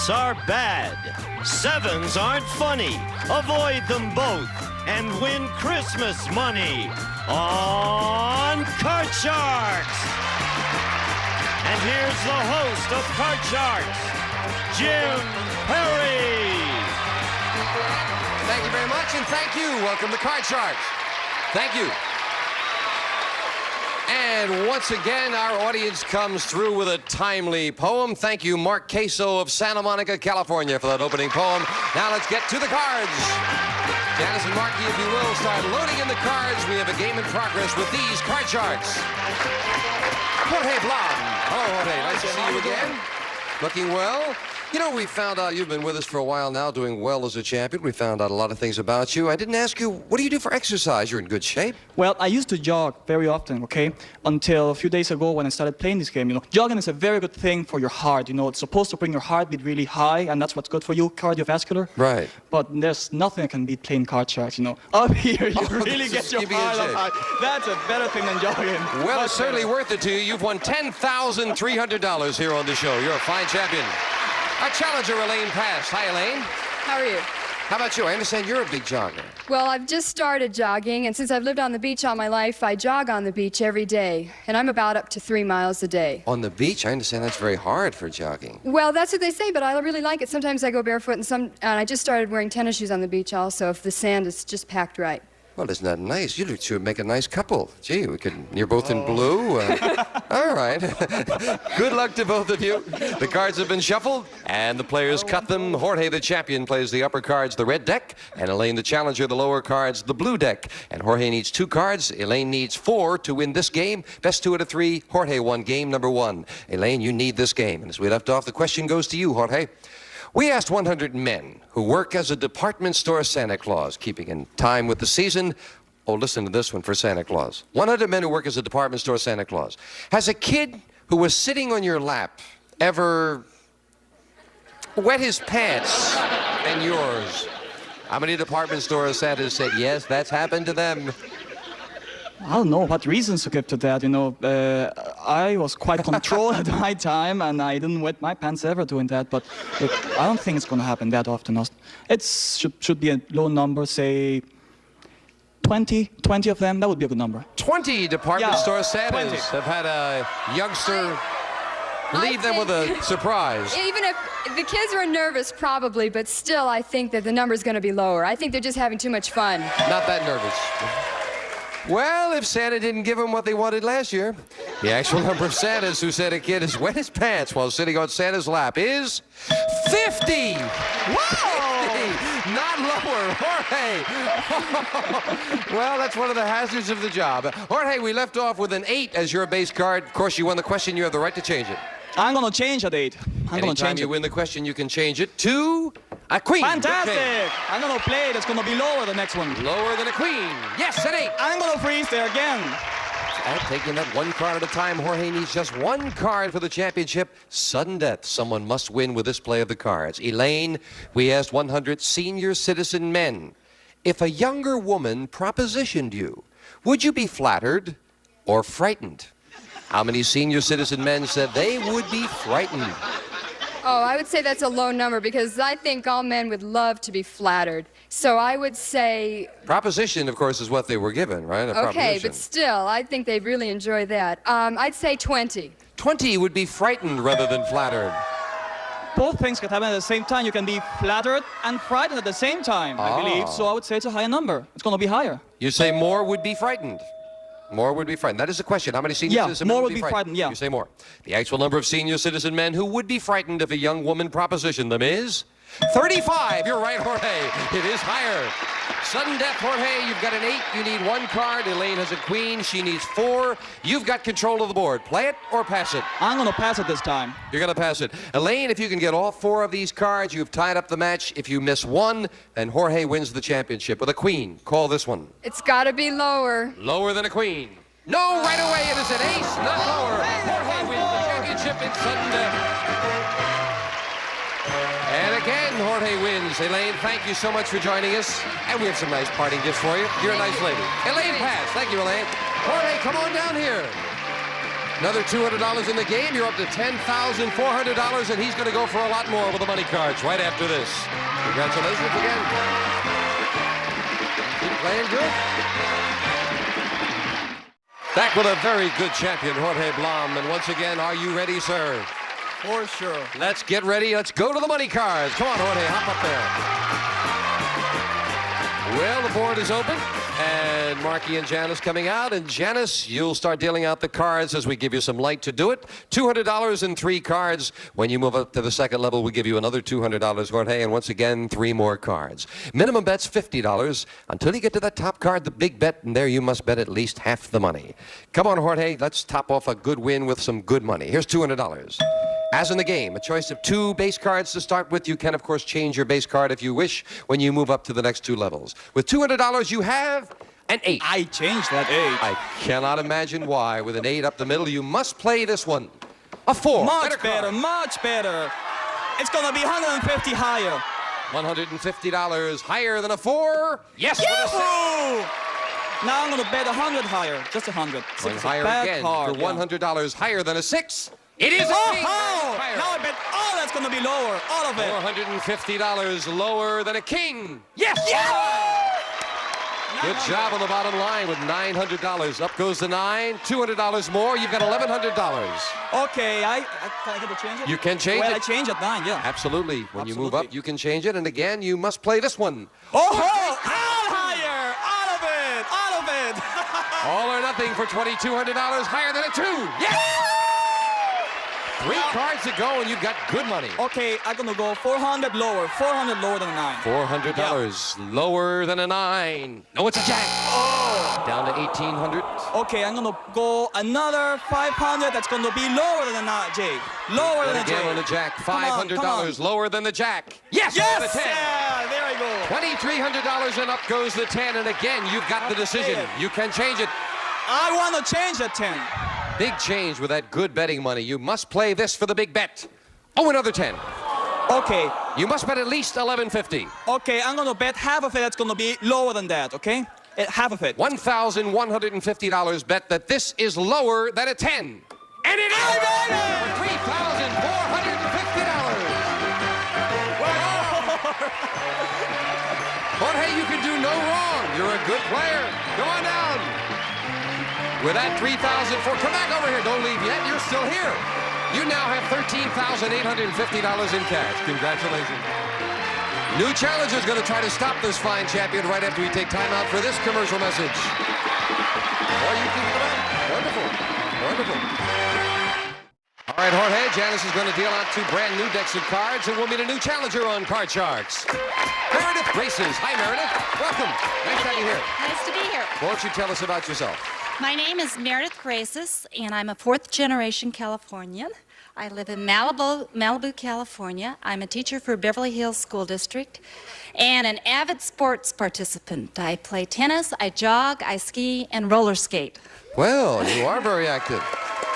eights are bad. Sevens aren't funny. Avoid them both and win Christmas money on Card Sharks. And here's the host of Card Sharks, Jim Perry. Thank you very much, and thank you. Welcome to Card Sharks. Thank you. And once again, our audience comes through with a timely poem. Thank you, Mark Queso of Santa Monica, California, for that opening poem. Now let's get to the cards. Janice and Marky, if you will, start loading in the cards. We have a game in progress with these Card Sharks. Jorge Blanc. Hello, Jorge. Nice to see you again. Looking well. You know, we found out you've been with us for a while now, doing well as a champion. We found out a lot of things about you. I didn't ask you, what do you do for exercise? You're in good shape. Well, I used to jog very often, okay? Until a few days ago when I started playing this game, you know. Jogging is a very good thing for your heart, you know. It's supposed to bring your heartbeat really high, and that's what's good for you, cardiovascular. Right. But there's nothing that can beat playing Card Sharks, you know. Up here, you really get your heart up high. That's a better thing than jogging. Well, it's certainly worth it to you. You've won $10,300 here on the show. You're a fine champion. Our challenger, Elaine, passed. Hi, Elaine. How are you? How about you? I understand you're a big jogger. Well, I've just started jogging, and since I've lived on the beach all my life, I jog on the beach every day, and I'm about up to 3 miles a day. On the beach? I understand that's very hard for jogging. Well, that's what they say, but I really like it. Sometimes I go barefoot, and I just started wearing tennis shoes on the beach also, if the sand is just packed right. Well, isn't that nice? You two would make a nice couple. Gee, you're both in blue. All right. Good luck to both of you. The cards have been shuffled, and the players cut them. Jorge, the champion, plays the upper cards, the red deck, and Elaine, the challenger, the lower cards, the blue deck. And Jorge needs 2 cards. Elaine needs 4 to win this game. Best 2 out of 3. Jorge won game number 1. Elaine, you need this game. And as we left off, the question goes to you, Jorge. We asked 100 men who work as a department store Santa Claus, keeping in time with the season. Oh, listen to this one for Santa Claus. 100 men who work as a department store Santa Claus. Has a kid who was sitting on your lap ever wet his pants and yours? How many department store Santas said yes, that's happened to them? I don't know what reasons to give to that, you know. I was quite controlled at my time, and I didn't wet my pants ever doing that, but I don't think it's going to happen that often. It should be a low number, say 20 of them. That would be a good number. 20 department store Santas have had a youngster leave them with a surprise. Even if the kids were nervous, probably, but still I think that the number's going to be lower. I think they're just having too much fun. Not that nervous. Well, if Santa didn't give them what they wanted last year, the actual number of Santas who said a kid has wet his pants while sitting on Santa's lap is 50! Whoa! 50! Not lower, Jorge! Well, that's one of the hazards of the job. Jorge, we left off with an 8 as your base card. Of course, you won the question. You have the right to change it. I'm going to change at 8. Anytime you win the question, you can change it to a queen. Fantastic! I'm going to play it. It's going to be lower the next one. Lower than a queen. Yes, an 8. I'm going to freeze there again. And taking that 1 card at a time, Jorge needs just 1 card for the championship. Sudden death. Someone must win with this play of the cards. Elaine, we asked 100 senior citizen men. If a younger woman propositioned you, would you be flattered or frightened? How many senior citizen men said they would be frightened? Oh, I would say that's a low number because I think all men would love to be flattered. So I would say... Proposition, of course, is what they were given, right? Okay, but still, I think they'd really enjoy that. I'd say 20. 20 would be frightened rather than flattered. Both things can happen at the same time. You can be flattered and frightened at the same time, I believe. So I would say it's a higher number. It's going to be higher. You say more would be frightened. More would be frightened. That is the question. How many senior citizen men would be frightened? Yeah. You say more. The actual number of senior citizen men who would be frightened if a young woman propositioned them is 35. You're right, Jorge. It is higher. Sudden death, Jorge. You've got an 8. You need 1 card. Elaine has a queen. She needs 4. You've got control of the board. Play it or pass it? I'm going to pass it this time. You're going to pass it. Elaine, if you can get all 4 of these cards, you've tied up the match. If you miss 1, then Jorge wins the championship with a queen. Call this one. It's got to be lower. Lower than a queen. No, right away it is an ace, not lower. Jorge wins the championship in sudden death. And again, Jorge wins. Elaine, thank you so much for joining us. And we have some nice parting gifts for you. You're a nice lady. Elaine passed. Thank you, Elaine. Jorge, come on down here. Another $200 in the game. You're up to $10,400, and he's going to go for a lot more with the money cards right after this. Congratulations again. Keep playing good. Back with a very good champion, Jorge Blom. And once again, are you ready, sir? For sure. Let's get ready. Let's go to the money cards. Come on, Jorge, hop up there. Well, the board is open, and Marky and Janice coming out. And Janice, you'll start dealing out the cards as we give you some light to do it. $200 in 3 cards. When you move up to the second level, we give you another $200, Jorge, and once again, 3 more cards. Minimum bet's $50 until you get to that top card, the big bet, and there you must bet at least half the money. Come on, Jorge, let's top off a good win with some good money. Here's $200. As in the game, a choice of 2 base cards to start with. You can, of course, change your base card if you wish when you move up to the next 2 levels. With $200, you have an 8. I changed that 8. I cannot imagine why. With an 8 up the middle, you must play this one. A 4. Much better, much better. It's going to be 150 higher. $150 higher than a 4. Yes, with a 6. Now I'm going to bet 100 higher. Just 100. Going higher again for $100 higher than a 6. It is a 3. Now I bet all that's going to be lower. All of it. $450 lower than a king. Yes! Good job on the bottom line with $900. Up goes the 9. $200 more. You've got $1,100. Okay, can I get to change it? You can change it. I change at 9, yeah. Absolutely. When you move up, you can change it. And again, you must play this one. All higher. All of it. All of it. All or nothing for $2,200 higher than a 2. Yes! 3 cards to go, and you've got good money. Okay, I'm going to go 400 lower. 400 lower than a 9. $400 lower than a 9. No, it's a jack. Down to $1,800. Okay, I'm going to go another 500. That's going to be lower than a J. Lower than a J. Again on the jack. $500 lower than the jack. Yes! Yes! The 10. Yeah, there I go. $2,300, and up goes the 10. And again, you've got the decision. You can change it. I want to change the 10. Big change with that good betting money. You must play this for the big bet. Oh, another 10. Okay. You must bet at least $1,150. Okay, I'm going to bet half of it that's going to be lower than that, okay? Half of it. $1,150 bet that this is lower than a 10. And it is! For $3,450. Jorge, you can do no wrong. You're a good player. Come on down. With that $3,400, come back over here. Don't leave yet. You're still here. You now have $13,850 in cash. Congratulations. New challenger is going to try to stop this fine champion right after we take time out for this commercial message. Or you keep it on. Wonderful. Wonderful. All right, Jorge, Janice is going to deal out 2 brand new decks of cards, and we'll meet a new challenger on Card Sharks. Meredith Graces. Hi, Meredith. Welcome. Nice to have you here. Nice to be here. Won't you tell us about yourself? My name is Meredith Graces, and I'm a 4th-generation Californian. I live in Malibu, California. I'm a teacher for Beverly Hills School District and an avid sports participant. I play tennis, I jog, I ski, and roller skate. Well, you are very active.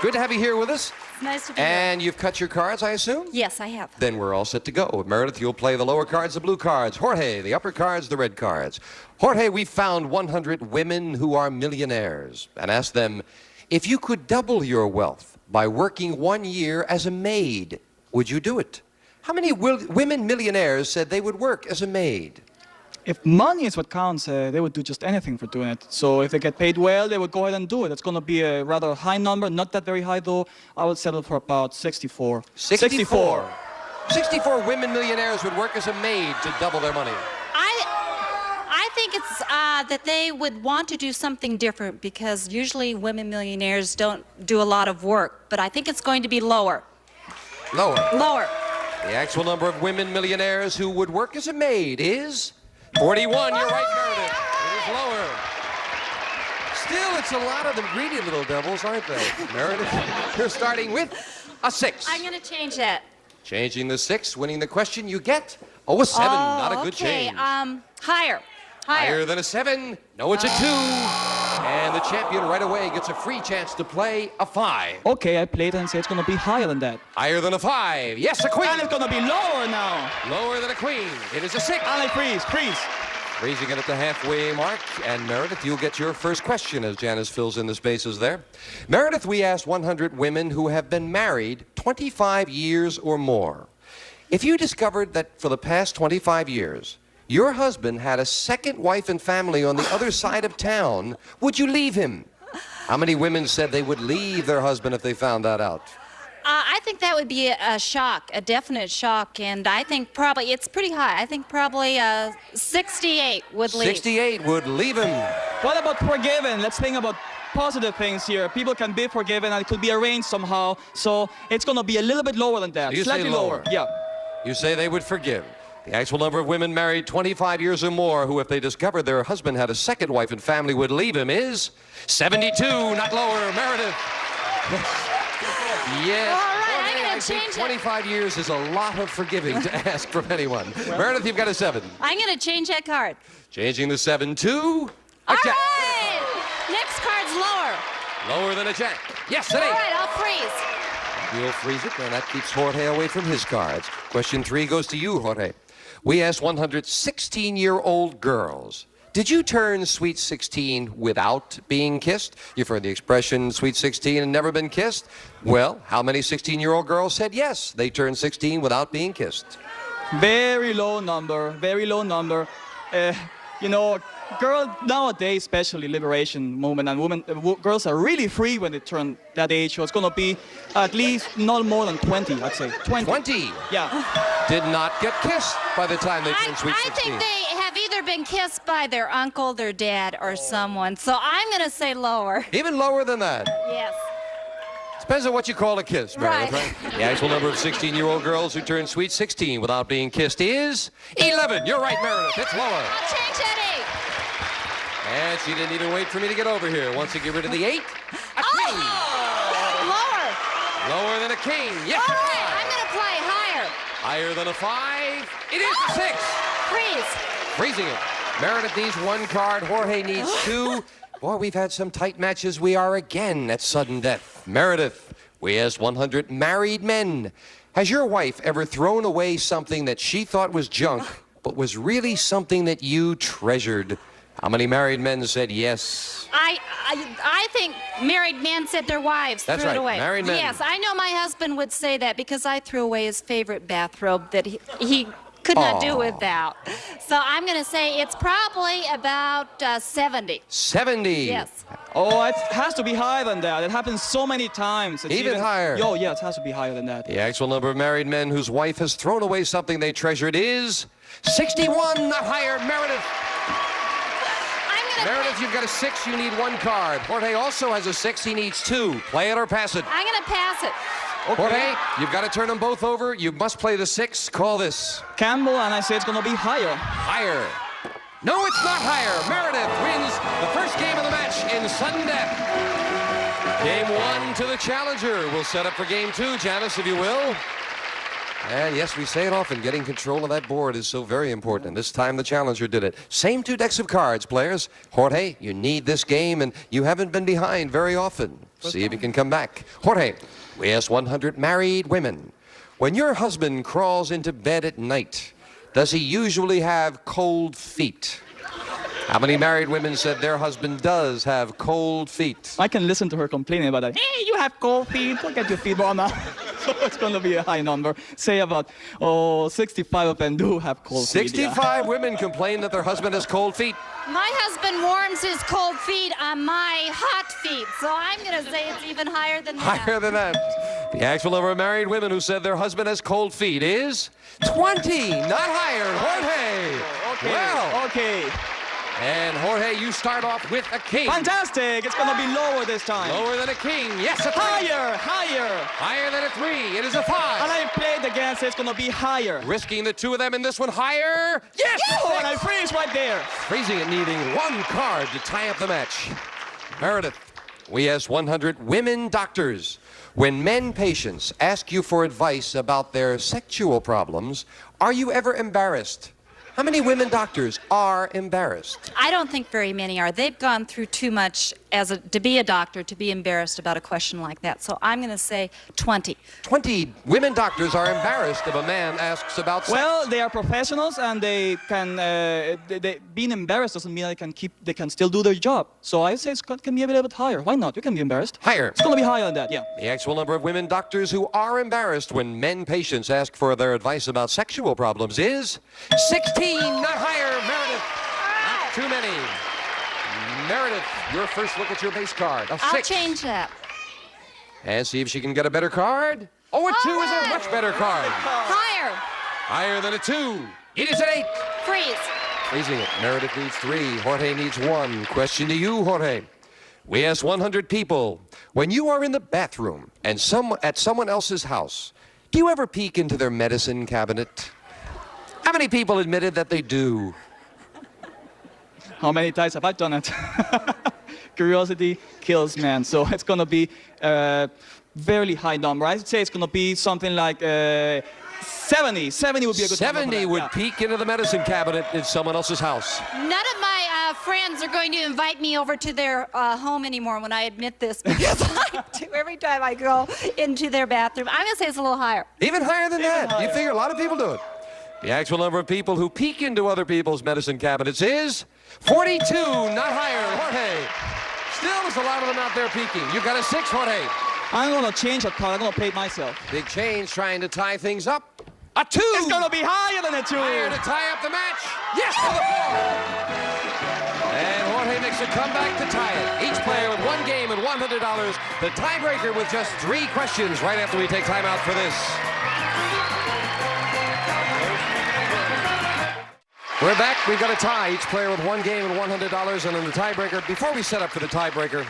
Good to have you here with us. It's nice to be here. And you've cut your cards, I assume? Yes, I have. Then we're all set to go. Meredith, you'll play the lower cards, the blue cards. Jorge, the upper cards, the red cards. Jorge, we found 100 women who are millionaires and asked them, if you could double your wealth by working 1 year as a maid, would you do it? How many women millionaires said they would work as a maid? If money is what counts, they would do just anything for doing it. So if they get paid well, they would go ahead and do it. It's going to be a rather high number, not that very high though. I would settle for about 64. 64 women millionaires would work as a maid to double their money. I think it's that they would want to do something different because usually women millionaires don't do a lot of work, but I think it's going to be lower. Lower. Lower. The actual number of women millionaires who would work as a maid is 41. You're right, Meredith. It is lower. Still, it's a lot of them greedy little devils, aren't they? Meredith, you're starting with a 6. I'm going to change that. Changing the 6, winning the question, you get a 7. Not a good change. Higher. Higher than a 7. No, it's a 2. And the champion right away gets a free chance to play a 5. Okay, I played and say it's going to be higher than that. Higher than a 5. Yes, a queen. And it's going to be lower now. Lower than a queen. It is a 6. And I freeze. Freezing it at the halfway mark. And Meredith, you'll get your first question as Janice fills in the spaces there. Meredith, we asked 100 women who have been married 25 years or more. If you discovered that for the past 25 years, your husband had a second wife and family on the other side of town, would you leave him? How many women said they would leave their husband if they found that out? I think that would be a shock, a definite shock, and I think probably, it's pretty high. I think probably 68 would leave. 68 would leave him. What about forgiven? Let's think about positive things here. People can be forgiven and it could be arranged somehow. So it's going to be a little bit lower than that. So you Slightly say lower. Yeah. You say they would forgive. The actual number of women married 25 years or more who, if they discovered their husband had a second wife and family, would leave him is 72, not lower. Meredith. Yes. All right, I'm I going to think change 25 years is a lot of forgiving to ask from anyone. Meredith, you've got a 7. I'm going to change that card. Changing the 7 to a All jack. right. Next card's lower. Lower than a jack. Yes, an All 8. right, I'll freeze. You'll freeze it, and that keeps Jorge away from his cards. Question 3 goes to you, Jorge. We asked 100 16-year-old girls, did you turn sweet 16 without being kissed? You've heard the expression sweet 16 and never been kissed? Well, how many 16-year-old girls said yes, they turned 16 without being kissed? Very low number. Very low number. You know, girls nowadays, especially liberation movement, and girls are really free when they turn that age. So it's going to be at least not more than 20, I'd say. 20. 20 Yeah. did not get kissed by the time they turned sweet 16. I think they have either been kissed by their uncle, their dad, or someone. So I'm going to say lower. Even lower than that. Yes. Depends on what you call a kiss, Meredith, Right. right? The actual number of 16-year-old girls who turned sweet 16 without being kissed is 11. You're right, Meredith. It's lower. I'll change that 8. And she didn't even wait for me to get over here. Once you get rid of the 8, a king. Lower. Lower than a king. Yes, All a right, 5. I'm going to play higher. Higher than a 5. It is a 6. Freeze. Freezing it. Meredith needs 1 card. Jorge needs 2. Boy, we've had some tight matches. We are again at sudden death. Meredith, we asked 100 married men. Has your wife ever thrown away something that she thought was junk, but was really something that you treasured? How many married men said yes? I think married men said their wives That's threw right, it away. married men. Yes, I know my husband would say that because I threw away his favorite bathrobe that he could not do without. So I'm going to say it's probably about 70. 70. Yes. Oh, it has to be higher than that. It happens so many times. It's Even higher. Oh, yeah, it has to be higher than that. The actual number of married men whose wife has thrown away something they treasured is 61, not higher. Meredith. Meredith, you've got a 6. You need 1 card. Jorge also has a 6. He needs 2. Play it or pass it. I'm going to pass it. Okay. Jorge, you've got to turn them both over. You must play the 6. Call this. Campbell, and I say it's going to be higher. Higher. No, it's not higher. Meredith wins the first game of the match in sudden death. Game 1 to the challenger. We'll set up for game 2, Janice, if you will. And yes, we say it often, getting control of that board is so very important. And this time the challenger did it. Same 2 decks of cards, players. Jorge, you need this game, and you haven't been behind very often. See if you can come back. Jorge, we asked 100 married women. When your husband crawls into bed at night, does he usually have cold feet? How many married women said their husband does have cold feet? I can listen to her complaining about that. Hey, you have cold feet. Look at your feet warm up. So it's going to be a high number. Say about, 65 of them do have cold feet. 65 women complain that their husband has cold feet. My husband warms his cold feet on my hot feet, so I'm going to say it's even higher than that. Higher than that. The actual number of married women who said their husband has cold feet is 20, not higher. Jorge. Okay. Well, Okay. and Jorge, you start off with a king. Fantastic. It's going to be lower this time. Lower than a king. Yes, a 3. Higher. Higher. Higher than a 3. It is a 5. And I played again, so it's going to be higher. Risking the 2 of them in this one higher. Yes! Oh, and I freeze right there. Freezing it, needing 1 card to tie up the match. Meredith, we asked 100 women doctors. When men patients ask you for advice about their sexual problems, are you ever embarrassed? How many women doctors are embarrassed? I don't think very many are. They've gone through too much to be a doctor, to be embarrassed about a question like that. So I'm going to say 20. 20 women doctors are embarrassed if a man asks about sex. Well, they are professionals, and they can. Being embarrassed doesn't mean they can still do their job. So I say it can be a little bit higher. Why not? You can be embarrassed. Higher. It's going to be higher than that. Yeah. The actual number of women doctors who are embarrassed when men patients ask for their advice about sexual problems is 16, not higher. Meredith, not too many. Meredith, your first look at your base card. A 6. I'll change that. And see if she can get a better card. Oh, a 2 is a much better card. Higher. Higher than a 2. It is an 8. Freeze. Freezing it. Meredith needs 3. Jorge needs 1. Question to you, Jorge. We asked 100 people, when you are in the bathroom and at someone else's house, do you ever peek into their medicine cabinet? How many people admitted that they do? How many times have I done it? Curiosity kills man. So it's going to be a very high number. I'd say it's going to be something like 70. 70 would be a good number. 70 would peek into the medicine cabinet in someone else's house. None of my friends are going to invite me over to their home anymore when I admit this, because I do every time I go into their bathroom. I'm going to say it's a little higher. Even higher than that. You figure a lot of people do it. The actual number of people who peek into other people's medicine cabinets is 42, not higher. Jorge. Still, there's a lot of them out there peeking. You got a 6, Jorge. I'm going to change that card. I'm going to play it myself. Big change trying to tie things up. A 2. It's going to be higher than a 2. Higher to tie up the match. Yes, for the 4. And Jorge makes a comeback to tie it. Each player with 1 game and $100. The tiebreaker with just 3 questions right after we take time out for this. We're back. We've got a tie. Each player with 1 game and $100. And then the tiebreaker. Before we set up for the tiebreaker,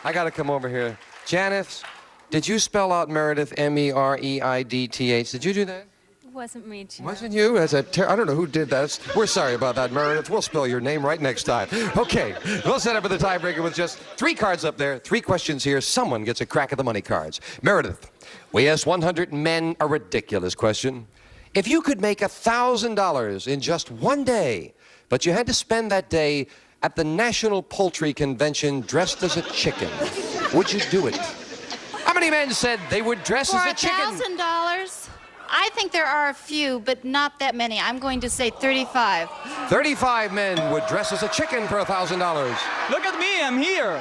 I got to come over here. Janice, did you spell out Meredith M-E-R-E-I-D-T-H? Did you do that? It wasn't me, Jim. Wasn't you? That's I don't know who did that. We're sorry about that, Meredith. We'll spell your name right next time. Okay, we'll set up for the tiebreaker with just 3 cards up there, 3 questions here. Someone gets a crack at the money cards. Meredith, we asked 100 men a ridiculous question. If you could make $1,000 in just 1 day, but you had to spend that day at the National Poultry Convention dressed as a chicken, would you do it? How many men said they would dress as a chicken? For $1,000, I think there are a few, but not that many. I'm going to say 35. 35 men would dress as a chicken for $1,000. Look at me, I'm here.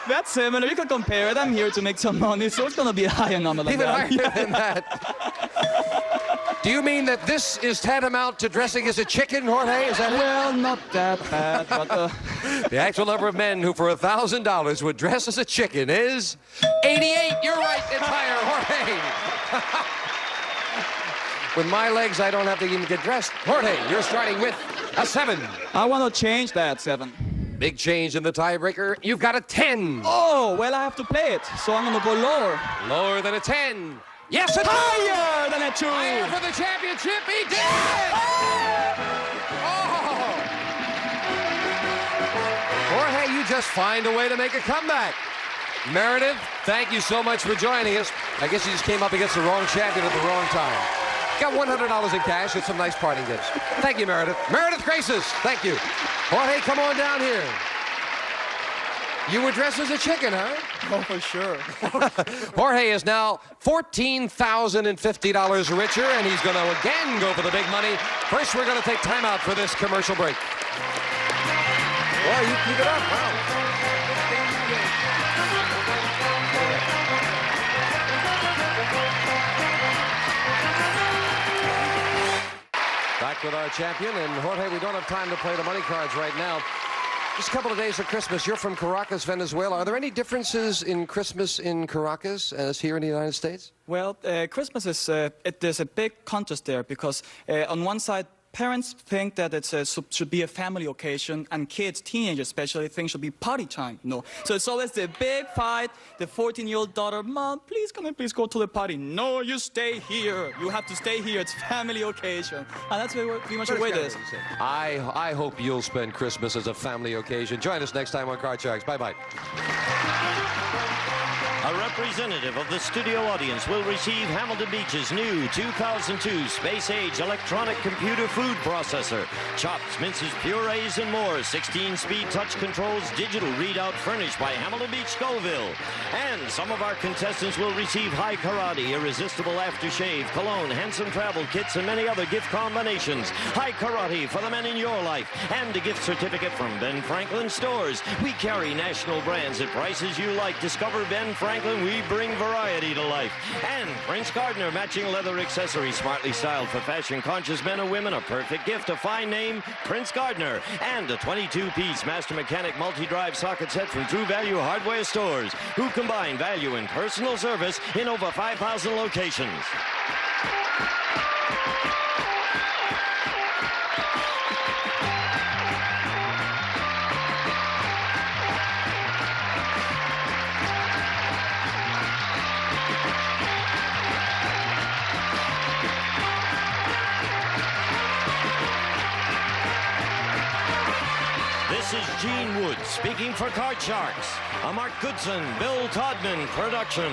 That's similar. You can compare it. I'm here to make some money, so it's going to be a higher number than Even that. higher than that. Do you mean that this is tantamount to dressing as a chicken, Jorge? Is that it? Well, not that bad, but... The actual number of men who for $1,000 would dress as a chicken is 88. You're right, it's higher, Jorge. With my legs, I don't have to even get dressed. Jorge, you're starting with a 7. I want to change that 7. Big change in the tiebreaker. You've got a 10. Oh, well, I have to play it, so I'm going to go lower. Lower than a 10. Yes, a 2. Higher than a 2. Higher for the championship. He did it! Oh! Jorge, you just find a way to make a comeback. Meredith, thank you so much for joining us. I guess you just came up against the wrong champion at the wrong time. Got $100 in cash and some nice parting gifts. Thank you, Meredith. Meredith Graces, thank you. Jorge, come on down here. You were dressed as a chicken, huh? Oh, for sure. Jorge is now $14,050 richer, and he's going to again go for the big money. First, we're going to take time out for this commercial break. Boy, you keep it up. Wow. Back with our champion, and Jorge, we don't have time to play the money cards right now. Just a couple of days of Christmas. You're from Caracas, Venezuela. Are there any differences in Christmas in Caracas as here in the United States? Well, Christmas is, there's a big contrast there because on one side, parents think that it should be a family occasion, and kids, teenagers especially, think it should be party time, you know. So it's always the big fight. The 14-year-old daughter, Mom, please, can I please go to the party? No, you stay here. You have to stay here. It's family occasion. And that's pretty much the way it is. I hope you'll spend Christmas as a family occasion. Join us next time on Card Sharks. Bye-bye. A representative of the studio audience will receive Hamilton Beach's new 2002 Space Age Electronic Computer Free food processor. Chops, minces, purees, and more. 16-speed touch controls, digital readout furnished by Hamilton Beach, Scoville. And some of our contestants will receive High Karate, irresistible aftershave, cologne, handsome travel kits, and many other gift combinations. High Karate for the men in your life, and a gift certificate from Ben Franklin Stores. We carry national brands at prices you like. Discover Ben Franklin, we bring variety to life. And Prince Gardner matching leather accessories, smartly styled for fashion-conscious men or women. A perfect gift, a fine name, Prince Gardner. And a 22-piece Master Mechanic multi-drive socket set from True Value Hardware Stores, who combine value and personal service in over 5,000 locations. This is Gene Wood speaking for Card Sharks, a Mark Goodson, Bill Todman production.